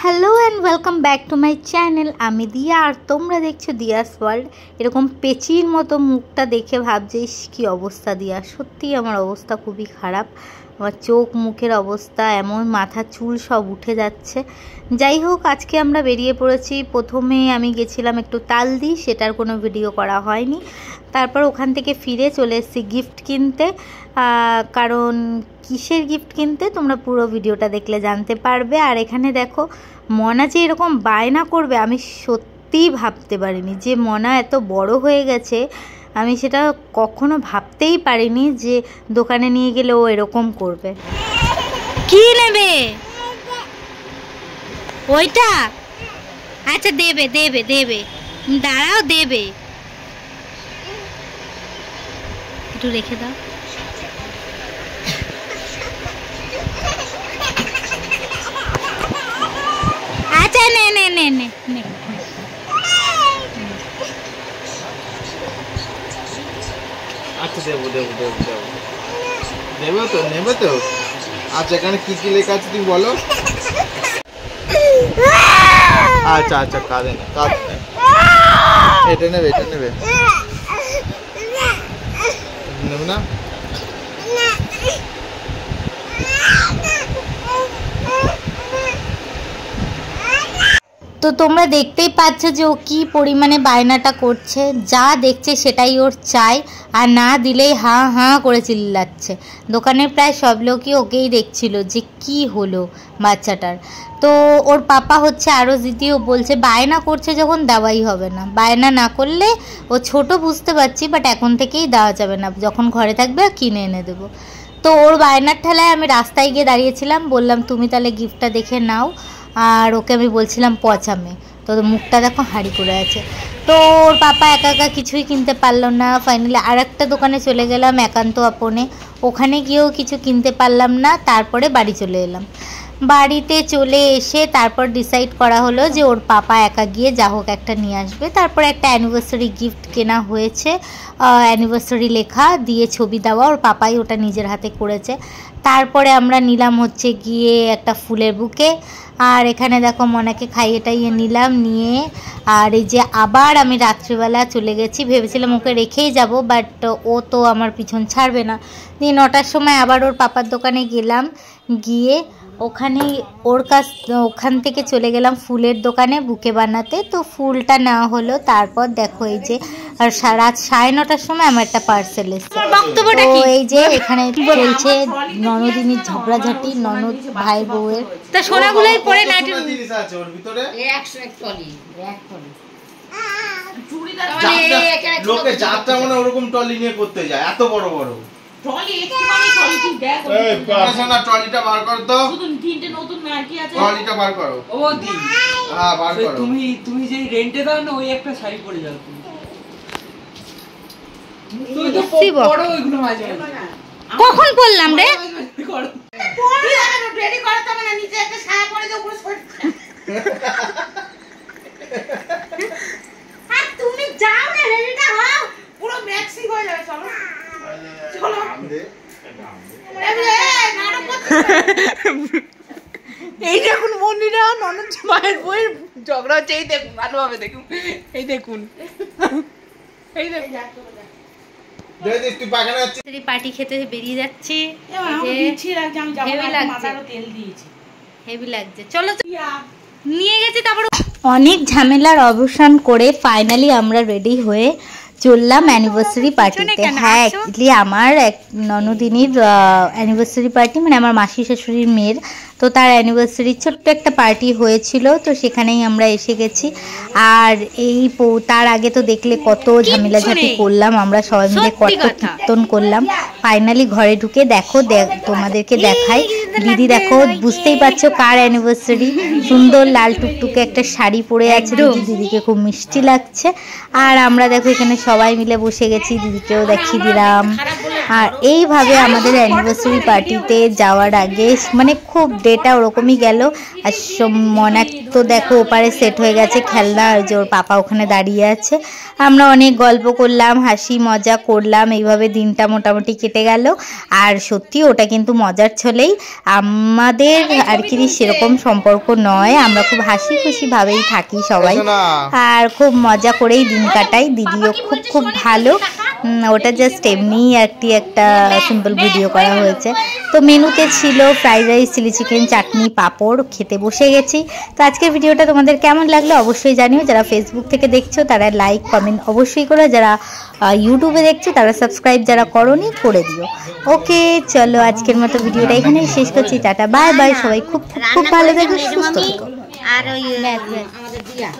Hello and welcome back to my channel. আমি দিয়া আর তোমরা দেখছো দিয়াস ওয়ার্ল্ড। এরকম পেচির মতো মুখটা দেখে ভাবছিস কী অবস্থা দিয়া। সত্যিই আমার অবস্থা খুবই খারাপ। আমার চোখ মুখের অবস্থা এমন, মাথা চুল সব উঠে যাচ্ছে। যাই হোক, আজকে আমরা বেরিয়ে পড়েছি। প্রথমে আমি গেছিলাম একটু তালদি, সেটার কোনো ভিডিও করা হয়নি। তারপর ওখান থেকে ফিরে চলে এসেছি গিফট কিনতে। কারণ কিসের গিফট কিনতে তোমরা পুরো ভিডিওটা দেখলে জানতে পারবে। আর এখানে দেখো, মনা যে এরকম বায়না করবে আমি সত্যিই ভাবতে পারিনি। যে মনা এত বড় হয়ে গেছে, আমি সেটা কখনো ভাবতেই পারিনি যে দোকানে নিয়ে গেলে ও এরকম করবে। কি নেবে ওইটা? আচ্ছা দেবে দেবে দেবে, দাঁড়াও দেবে, একটু রেখে দাও। আচ্ছা নে নে নে নে নে। আচ্ছা দেবো দেবো দেবো দেবো নেবে তো, নেবে তো। আচ্ছা এখানে কি কি লেখা আছে তুমি বলো। আচ্ছা আচ্ছা, কাঁদে না কাঁদে না, এটা নেবে এটা নেবে নেবে না। তো তোমরা দেখতেই পাচ্ছ যে ও কী পরিমাণে বায়নাটা করছে। যা দেখছে সেটাই ওর চাই, আর না দিলেই হাঁ হাঁ করে চিল্লাচ্ছে। দোকানের প্রায় সব লোকই ওকেই দেখছিল যে কি হলো বাচ্চাটার। তো ওর পাপা হচ্ছে আরও দ্বিতীয় বলছে বায়না করছে যখন দেওয়াই হবে না, বায়না না করলে ও ছোট বুঝতে পারছি, বাট এখন থেকেই দেওয়া যাবে না, যখন ঘরে থাকবে কিনে এনে দেবো। তো ওর বায়নার ঠেলায় আমি রাস্তায় গিয়ে দাঁড়িয়েছিলাম, বললাম তুমি তাহলে গিফটটা দেখে নাও। আর ওকে আমি বলছিলাম পচামে, তো মুখটা দেখো হাঁড়ি করে আছে। তো ওর পাপা একা একা কিছুই কিনতে পারলো না। ফাইনালি আর একটা দোকানে চলে গেলাম একান্ত আপনে, ওখানে গিয়েও কিছু কিনতে পারলাম না। তারপরে বাড়ি চলে এলাম। বাড়িতে চলে এসে তারপর ডিসাইড করা হলো যে ওর পাপা একা গিয়ে যা হোক একটা নিয়ে আসবে। তারপরে একটা অ্যানিভার্সারি গিফট কেনা হয়েছে, অ্যানিভার্সারি লেখা দিয়ে ছবি দেওয়া, ওর পাপাই ওটা নিজের হাতে করেছে। তারপরে আমরা নিলাম হচ্ছে গিয়ে একটা ফুলের বুকে। আর এখানে দেখো মনাকে খাইয়ে টাইয়ে নিলাম, নিয়ে আর এই যে আবার আমি রাত্রিবেলা চলে গেছি। ভেবেছিলাম ওকে রেখেই যাব, বাট ও তো আমার পিছন ছাড়বে না। দিয়ে 9টার সময় আবার ওর পাপার দোকানে গেলাম, গিয়ে ওখান থেকে চলে গেলাম ফুলের দোকানে বুকে বানাতে। তো ফুলটা নেওয়া হলো। তারপর দেখো এই যে আর রাত 9:30টার সময় আমার একটা পার্সেল এসেছে। তো এই যে এখানে চলছে ননদিনীর ঝগড়াঝাটি, ননদ ভাই বউয়ের। তা সোনাগুলোই পরে নাইটি জিনিস আছে ওর ভিতরে 101 টলি, লোকে যাত্রা মানে ওরকম টলি নিয়ে করতে যায়, এত বড় বড় টলি। একটুখানি টলি ঠিক দেখ, এই সোনা টলিটা বার কর তো। শুধু তিনটে নতুন নাইটি আছে, টলিটা বার করো। ও দি, হ্যাঁ বার করো। তুমি যে রেন্টে দাও না, ওই একটা শাড়ি পরে যাও তুমি। তুই তো পড়ো ওইগুলো মাঝে মাঝে। কখন বললাম রে পড়ি না, রেডি করো তো, মানে নিচে একটা সায়া পরে দাও, পুরো শর্ট। আর তুমি যাও না, রেডিটা হও, পুরো ম্যাক্সি হয়ে যাবে। চলো চলো এই দেখুন মন্দিরা, ননদ মায়ের বইয়ের ঝগড়া হচ্ছে। এই দেখুন ভালোভাবে দেখুন, এই দেখুন, এই দেখুন পার্টি খেতে বেরিয়ে যাচ্ছি। হেভি লাগছে, চলো নিয়ে গেছি। তারপর অনেক ঝামেলার অবসান করে ফাইনালি আমরা রেডি হয়ে চললাম অ্যানিভার্সারি পার্টিতে। হ্যাঁ, অ্যাকচুয়ালি আমার এক ননদিনীর অ্যানিভার্সারি পার্টি, মানে আমার মাসি শাশুড়ির মেয়ের। তো তার অ্যানিভার্সারি ছোট্ট একটা পার্টি হয়েছিল, তো সেখানেই আমরা এসে গেছি। আর তার আগে তো দেখলে কত ঝামেলাঝাটি করলাম আমরা সবাই মিলে, কত কীর্তন করলাম। ফাইনালি ঘরে ঢুকে দেখো, তোমাদেরকে দেখাই। দিদি দেখো, বুঝতেই পারছো কার অ্যানিভার্সারি। সুন্দর লাল টুকটুকে একটা শাড়ি পরে আছে দিদি, দিদিকে খুব মিষ্টি লাগছে। আর আমরা দেখো এখানে সবাই মিলে বসে গেছি, দিদিকেও দেখিয়ে দিলাম। আর এইভাবে আমাদের অ্যানিভার্সারি পার্টিতে যাওয়ার আগে মানে খুব ডেটা ওরকমই গেল। আর মনাক তো দেখো ওপারে সেট হয়ে গেছে খেলনা, যে ওর পাপা ওখানে দাঁড়িয়ে আছে। আমরা অনেক গল্প করলাম, হাসি মজা করলাম, এইভাবে দিনটা মোটামুটি কেটে গেল। আর সত্যি ওটা কিন্তু মজার ছলেই, আমাদের আর কি সেরকম সম্পর্ক নয়, আমরা খুব হাসি খুশি ভাবেই থাকি সবাই, আর খুব মজা করেই দিন কাটাই। দিদিও খুব খুব ভালো, ওটা জাস্ট এমনি একটা সিম্পল ভিডিও করা হয়েছে। তো মেনুতে ছিল ফ্রাইড রাইস, চিলি চিকেন, চাটনি, পাঁপড়, খেতে বসে গেছি। তো আজকের ভিডিওটা তোমাদের কেমন লাগলো অবশ্যই জানিও। যারা ফেসবুক থেকে দেখছো তারা লাইক কমেন্ট অবশ্যই করো, যারা ইউটিউবে দেখছো তারা সাবস্ক্রাইব যারা করোনি করে দিও। ওকে চলো আজকের মতো ভিডিওটা এখানেই শেষ করছি। টাটা বাই বাই, সবাই খুব খুব ভালো থেকো, সুস্থ থেকো। আর ওই আমাদের দিয়া